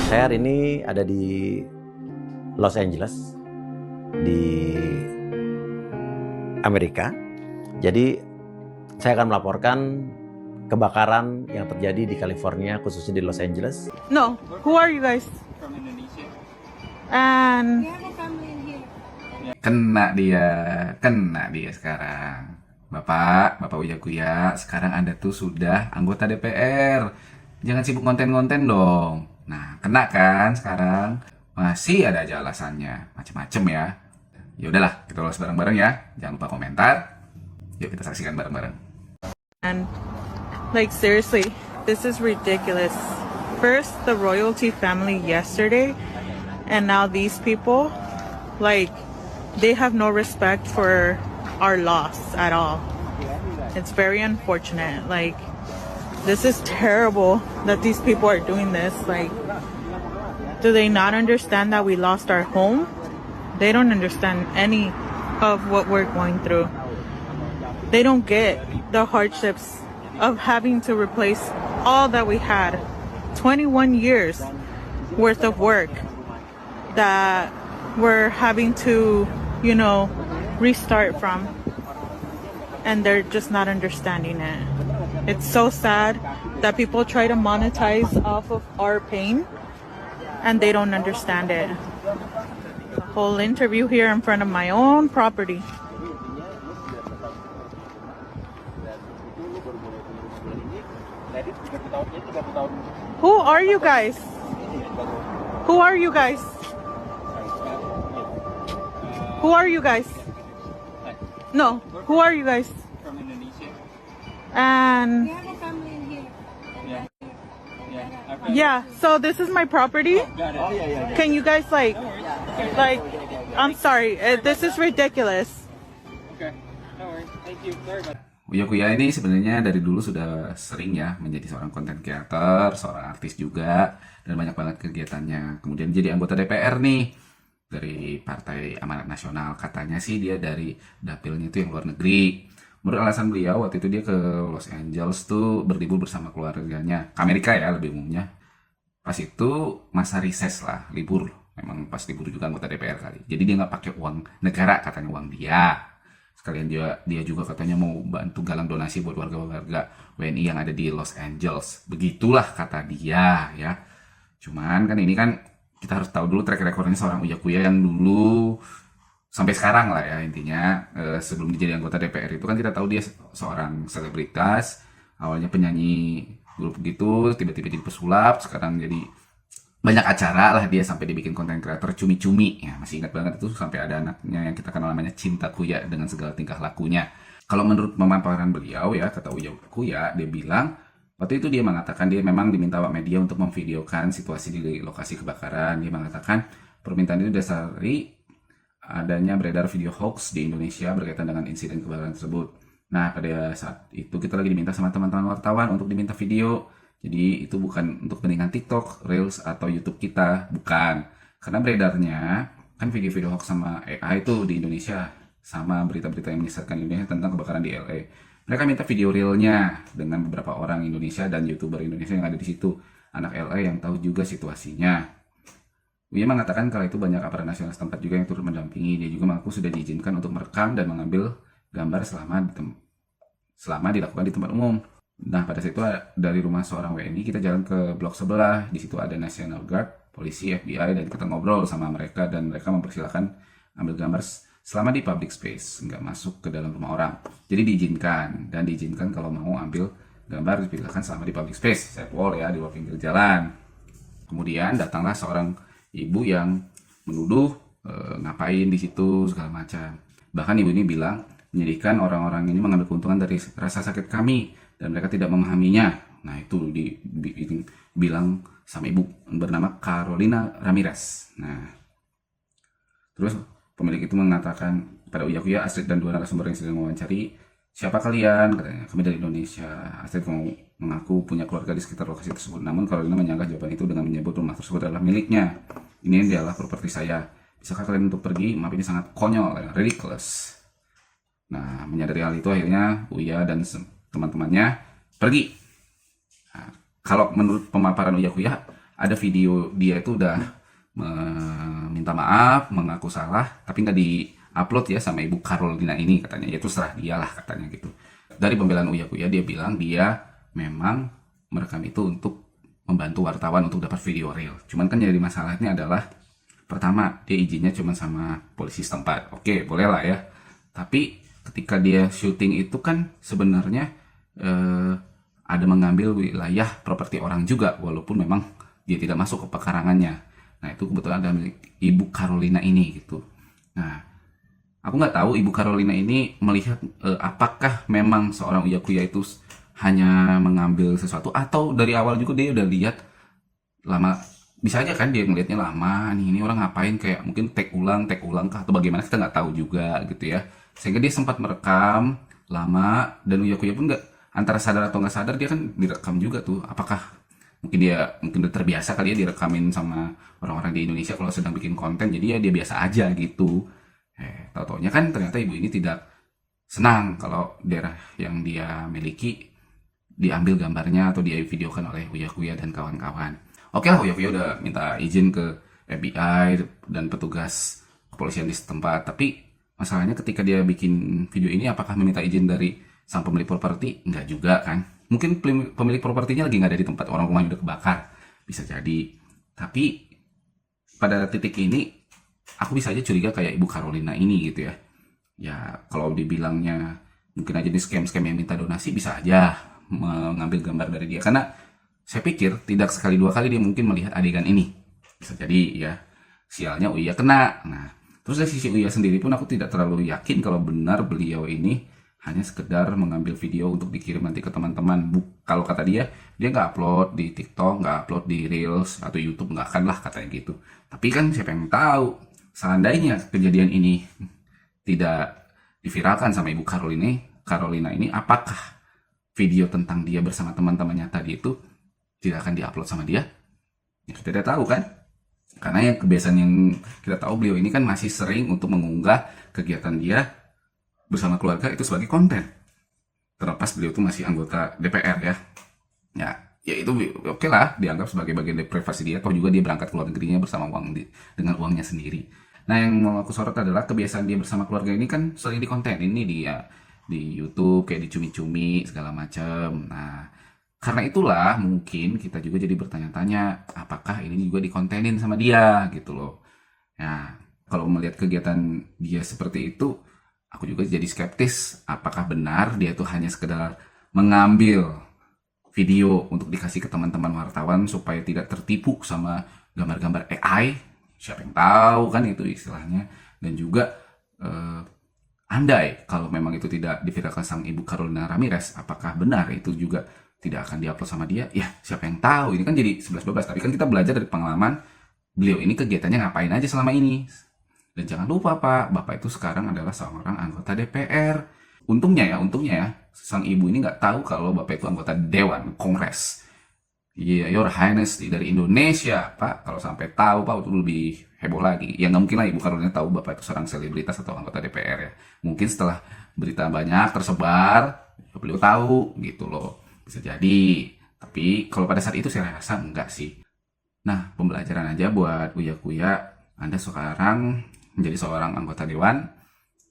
Saya hari ini ada di Los Angeles, di Amerika. Jadi saya akan melaporkan kebakaran yang terjadi di California, khususnya di Los Angeles. No, who are you guys? From Indonesia. And We have a family in here. Kena dia sekarang. Bapak Uya Kuya, sekarang Anda tuh sudah anggota DPR. Jangan sibuk konten-konten dong. Nah, kena kan sekarang? Masih ada aja alasannya, macem-macem ya. Ya udahlah, kita ulas bareng-bareng ya. Jangan lupa komentar. Yuk kita saksikan bareng-bareng. like seriously, this is ridiculous. First the royalty family yesterday, and now these people, like, they have no respect for our loss at all. It's very unfortunate. Like, this is terrible that these people are doing this. Like, do they not understand that we lost our home? They don't understand any of what we're going through. They don't get the hardships of having to replace all that we had. 21 years worth of work that we're having to, restart from. And they're just not understanding it. It's so sad that people try to monetize off of our pain and they don't understand it. A whole interview here in front of my own property. Who are you guys? Who are you guys? Who are you guys? No, who are you guys? From Indonesia. And We have a family in here. Yeah. Yeah. I've got yeah, so this is my property. Got it. Can you guys like, I'm sorry, this is ridiculous. Okay. No worries. Thank you. Sorry about that. Uya Kuya ini sebenarnya dari dulu sudah sering ya menjadi seorang content creator, seorang artis juga, dan banyak banget kegiatannya. Kemudian jadi anggota DPR nih dari Partai Amanat Nasional. Katanya sih dia dari dapilnya itu yang luar negeri. Menurut alasan beliau, waktu itu dia ke Los Angeles tuh berlibur bersama keluarganya, ke Amerika ya lebih umumnya. Pas itu masa reses lah, libur. Memang pas libur juga anggota DPR kali. Jadi dia nggak pakai uang negara, katanya uang dia. Sekalian dia juga katanya mau bantu galang donasi buat warga-warga WNI yang ada di Los Angeles. Begitulah kata dia ya. Cuman kan ini kan kita harus tahu dulu track recordnya seorang Uya Kuya yang dulu sampai sekarang lah ya intinya. Sebelum dia jadi anggota DPR itu kan kita tahu dia seorang selebritas. Awalnya penyanyi grup gitu, tiba-tiba jadi pesulap, sekarang jadi banyak acara lah dia, sampai dibikin konten kreator cumi-cumi ya, masih ingat banget itu sampai ada anaknya yang kita kenal namanya Cinta Kuya dengan segala tingkah lakunya. Kalau menurut pemaparan beliau ya, kata Uya Kuya, dia bilang waktu itu dia mengatakan dia memang diminta awak media untuk memvideokan situasi di lokasi kebakaran. Dia mengatakan permintaan itu dasari adanya beredar video hoax di Indonesia berkaitan dengan insiden kebakaran tersebut. Nah, pada saat itu kita lagi diminta sama teman-teman wartawan untuk diminta video. Jadi itu bukan untuk kepentingan TikTok, Reels, atau YouTube kita, bukan. Karena beredarnya kan video-video hoax sama AI itu di Indonesia, sama berita-berita yang menyesatkan Indonesia tentang kebakaran di LA. Mereka minta video realnya dengan beberapa orang Indonesia dan YouTuber Indonesia yang ada di situ, anak LA yang tahu juga situasinya. Uya mengatakan kalau itu banyak aparat nasional setempat juga yang turut mendampingi. Dia juga mengaku sudah diizinkan untuk merekam dan mengambil gambar selama dilakukan di tempat umum. Nah, pada saat itu dari rumah seorang WNI kita jalan ke blok sebelah. Di situ ada National Guard, polisi, FBI, dan kita ngobrol sama mereka dan mereka mempersilahkan ambil gambar selama di public space, nggak masuk ke dalam rumah orang. Jadi diizinkan kalau mau ambil gambar dipersilahkan selama di public space, set wall ya, di luar pinggir jalan. Kemudian datanglah seorang ibu yang menuduh ngapain di situ segala macam. Bahkan ibu ini bilang menyedihkan orang-orang ini mengambil keuntungan dari rasa sakit kami dan mereka tidak memahaminya. Nah, itu bilang sama ibu bernama Carolina Ramirez. Nah, terus pemilik itu mengatakan pada Uya Kuya, Astrid dan dua narasumber yang sedang mewawancari, siapa kalian? Katanya, kami dari Indonesia. Astrid mengaku punya keluarga di sekitar lokasi tersebut. Namun Carolina menyanggah jawaban itu dengan menyebut rumah tersebut adalah miliknya. Ini adalah properti saya. Bisakah kalian untuk pergi? Maaf, ini sangat konyol, ridiculous. Nah, menyadari hal itu akhirnya Uya dan teman-temannya pergi. Nah, kalau menurut pemaparan Uya Kuya, ada video dia itu udah minta maaf, mengaku salah, tapi nggak di-upload ya sama Ibu Carolina ini katanya. Ya itu serah dia lah katanya gitu. Dari pembelaan Uya Kuya dia bilang dia memang merekam itu untuk membantu wartawan untuk dapat video real. Cuman kan jadi masalahnya adalah pertama dia izinnya cuma sama polisi setempat. Oke, boleh lah ya. Tapi ketika dia syuting itu kan sebenarnya ada mengambil wilayah properti orang juga walaupun memang dia tidak masuk ke pekarangannya. Nah itu kebetulan ada milik Ibu Carolina ini gitu. Nah aku nggak tahu Ibu Carolina ini melihat apakah memang seorang Uya Kuya itu hanya mengambil sesuatu atau dari awal juga dia udah lihat lama. Bisa aja kan dia melihatnya lama nih, ini orang ngapain, kayak mungkin tag ulang kah atau bagaimana, kita nggak tahu juga gitu ya. Sehingga dia sempat merekam lama dan Uya Kuya pun nggak, antara sadar atau nggak sadar dia kan direkam juga tuh. Apakah mungkin udah terbiasa kali ya direkamin sama orang-orang di Indonesia kalau sedang bikin konten, jadi ya dia biasa aja gitu. Tau-taunya kan ternyata ibu ini tidak senang kalau daerah yang dia miliki diambil gambarnya atau dia videokan oleh Uya Kuya dan kawan-kawan. Oke lah, Uya Kuya udah minta izin ke FBI dan petugas kepolisian di setempat. Tapi masalahnya ketika dia bikin video ini, apakah meminta izin dari sang pemilik properti? Enggak juga kan. Mungkin pemilik propertinya lagi nggak ada di tempat, orang rumahnya udah kebakar. Bisa jadi. Tapi pada titik ini, aku bisa aja curiga kayak Ibu Carolina ini gitu ya. Ya kalau dibilangnya mungkin aja di scam-scam yang minta donasi, bisa aja mengambil gambar dari dia. Karena saya pikir tidak sekali dua kali dia mungkin melihat adegan ini. Bisa jadi ya, sialnya Uya kena. Nah, terus dari sisi Uya sendiri pun aku tidak terlalu yakin kalau benar beliau ini hanya sekedar mengambil video untuk dikirim nanti ke teman-teman. Kalau kata dia nggak upload di TikTok, nggak upload di Reels atau YouTube, nggak akan lah katanya gitu. Tapi kan siapa yang tahu, seandainya kejadian ini tidak diviralkan sama Ibu Carolina ini, apakah video tentang dia bersama teman-temannya tadi itu tidak akan diupload sama dia? Ya, kita tidak tahu kan? Karena yang kebiasaan yang kita tahu, beliau ini kan masih sering untuk mengunggah kegiatan dia bersama keluarga itu sebagai konten. Terlepas beliau itu masih anggota DPR ya. Ya itu oke lah, dianggap sebagai bagian dari privasi dia. Atau juga dia berangkat ke luar negerinya bersama dengan uangnya sendiri. Nah yang mau aku sorot adalah kebiasaan dia bersama keluarga ini kan sering dikontenin nih dia di YouTube kayak dicumi-cumi segala macam. Nah karena itulah mungkin kita juga jadi bertanya-tanya apakah ini juga dikontenin sama dia gitu loh. Nah kalau melihat kegiatan dia seperti itu, aku juga jadi skeptis apakah benar dia tuh hanya sekedar mengambil video untuk dikasih ke teman-teman wartawan supaya tidak tertipu sama gambar-gambar AI. Siapa yang tahu kan itu istilahnya. Dan juga andai kalau memang itu tidak diviralkan sang Ibu Carolina Ramirez, apakah benar itu juga tidak akan diupload sama dia? Ya siapa yang tahu, ini kan jadi 11-12. Tapi kan kita belajar dari pengalaman beliau ini kegiatannya ngapain aja selama ini. Dan jangan lupa Pak, Bapak itu sekarang adalah seorang anggota DPR. Untungnya ya, sang ibu ini nggak tahu kalau Bapak itu anggota Dewan Kongres. Iya, Your Highness dari Indonesia, Pak. Kalau sampai tahu, Pak, itu lebih heboh lagi. Ya nggak mungkin lah Ibu Carolina tahu Bapak itu seorang selebritas atau anggota DPR ya. Mungkin setelah berita banyak tersebar, beliau tahu gitu loh. Bisa jadi. Tapi kalau pada saat itu saya rasa enggak sih. Nah, pembelajaran aja buat Uya Kuya. Anda sekarang menjadi seorang anggota dewan,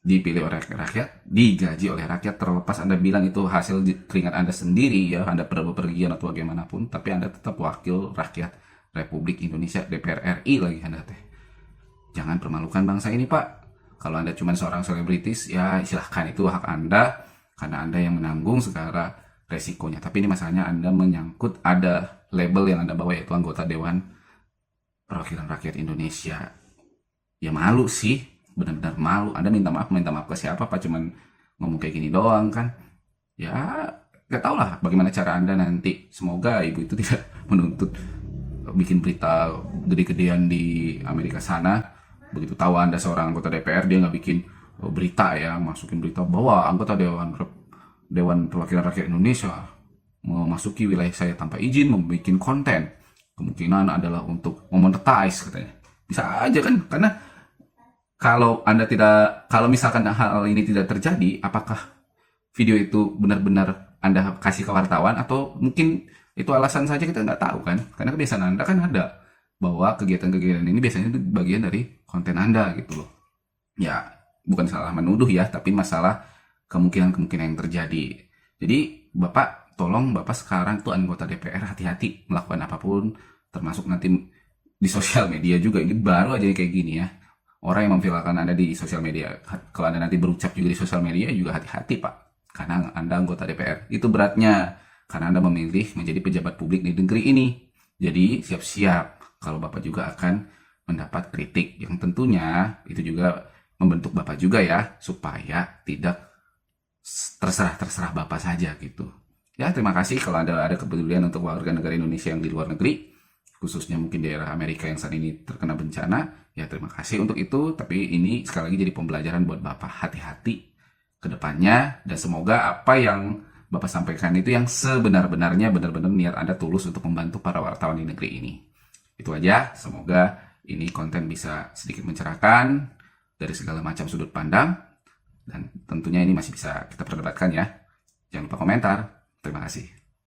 dipilih oleh rakyat, digaji oleh rakyat. Terlepas Anda bilang itu hasil keringat Anda sendiri ya, Anda bepergian atau bagaimanapun, tapi Anda tetap wakil rakyat Republik Indonesia, DPR RI lagi Anda teh. Jangan permalukan bangsa ini Pak. Kalau Anda cuma seorang selebritis, ya silahkan, itu hak Anda, karena Anda yang menanggung segala resikonya. Tapi ini masalahnya Anda menyangkut ada label yang Anda bawa, yaitu anggota Dewan Perwakilan Rakyat Indonesia. Ya malu sih, benar-benar malu. Anda minta maaf ke siapa Pak? Cuman ngomong kayak gini doang kan? Ya gak tau lah bagaimana cara Anda nanti. Semoga ibu itu tidak menuntut bikin berita gede-gedean di Amerika sana. Begitu tahu Anda seorang anggota DPR, dia nggak bikin berita ya, masukin berita bahwa anggota Dewan Perwakilan Rakyat Indonesia memasuki wilayah saya tanpa izin, membuat konten. Kemungkinan adalah untuk memonetize katanya. Bisa aja kan, karena kalau misalkan hal ini tidak terjadi, apakah video itu benar-benar Anda kasih ke wartawan, atau mungkin Itu alasan saja kita nggak tahu kan, karena kebiasaan Anda kan ada bahwa kegiatan-kegiatan ini biasanya itu bagian dari konten Anda gitu loh. Ya, bukan salah menuduh ya, tapi masalah kemungkinan-kemungkinan yang terjadi. Jadi, Bapak, tolong Bapak sekarang tuh anggota DPR hati-hati melakukan apapun, termasuk nanti di sosial media juga. Ini baru aja kayak gini ya. Orang yang memviralkan Anda di sosial media, kalau Anda nanti berucap juga di sosial media, juga hati-hati Pak. Karena Anda anggota DPR. Itu beratnya. Karena Anda memilih menjadi pejabat publik di negeri ini. Jadi siap-siap kalau Bapak juga akan mendapat kritik. Yang tentunya itu juga membentuk Bapak juga ya. Supaya tidak terserah Bapak saja gitu. Ya, terima kasih kalau Anda ada kepedulian untuk warga negara Indonesia yang di luar negeri. Khususnya mungkin daerah Amerika yang saat ini terkena bencana. Ya, terima kasih untuk itu. Tapi ini sekali lagi jadi pembelajaran buat Bapak. Hati-hati ke depannya. Dan semoga apa yang Bapak sampaikan itu yang sebenar-benarnya benar-benar niat Anda tulus untuk membantu para wartawan di negeri ini. Itu aja. Semoga ini konten bisa sedikit mencerahkan dari segala macam sudut pandang. Dan tentunya ini masih bisa kita perdebatkan ya. Jangan lupa komentar. Terima kasih.